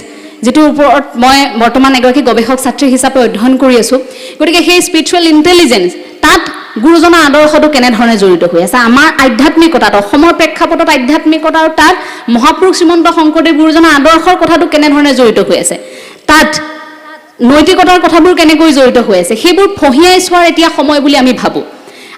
যিটোৰ ওপৰত মই বৰ্তমান এগৰাকী গৱেষক ছাত্ৰী হিচাপে অধ্যয়ন কৰি আছোঁ। গতিকে সেই স্পিৰিচুৱেল ইণ্টেলিজেঞ্চ, তাত গুৰুজনাৰ আদৰ্শটো কেনেধৰণে জড়িত হৈ আছে? আমাৰ আধ্যাত্মিকতাত, অসমৰ প্ৰেক্ষাপটত আধ্যাত্মিকতা আৰু তাত মহাপুৰুষ শ্ৰীমন্ত শংকৰদেৱ গুৰুজনাৰ আদৰ্শৰ কথাটো কেনেধৰণে জড়িত হৈ আছে? তাত নৈতিকতাৰ কথাবোৰ কেনেকৈ জড়িত হৈ আছে? সেইবোৰ ফঁহিয়াই চোৱাৰ এতিয়া সময় বুলি আমি ভাবোঁ।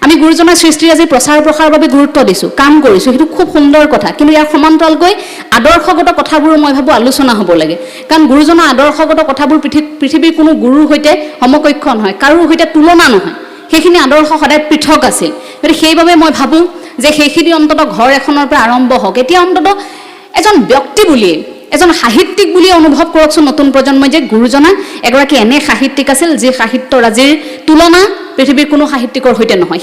আমি গুৰুজনাৰ সৃষ্টিৰাজিৰ প্ৰচাৰ প্ৰসাৰৰ বাবে গুৰুত্ব দিছোঁ, কাম কৰিছোঁ, সেইটো খুব সুন্দৰ কথা। কিন্তু ইয়াৰ সমান্তৰালকৈ আদৰ্শগত কথাবোৰো মই ভাবোঁ আলোচনা হ'ব লাগে। কাৰণ গুৰুজনাৰ আদৰ্শগত কথাবোৰ পৃথিৱীৰ কোনো গুৰুৰ সৈতে সমকক্ষ নহয়, কাৰোৰ সৈতে তুলনা নহয়। সেইখিনি আদৰ্শ সদায় পৃথক আছিল। গতিকে সেইবাবে মই ভাবোঁ যে সেইখিনি অন্ততঃ ঘৰ এখনৰ পৰা আৰম্ভ হওক। এতিয়া অন্ততঃ এজন ব্যক্তি বুলিয়ে, এজন সাহিত্যিক বুলিয়ে অনুভৱ কৰকচোন নতুন প্ৰজন্মই যে গুৰুজনা এগৰাকী এনে সাহিত্যিক আছিল যি সাহিত্যৰাজিৰ তুলনা পৃথিৱীৰ কোনো সাহিত্যিকৰ সৈতে নহয়।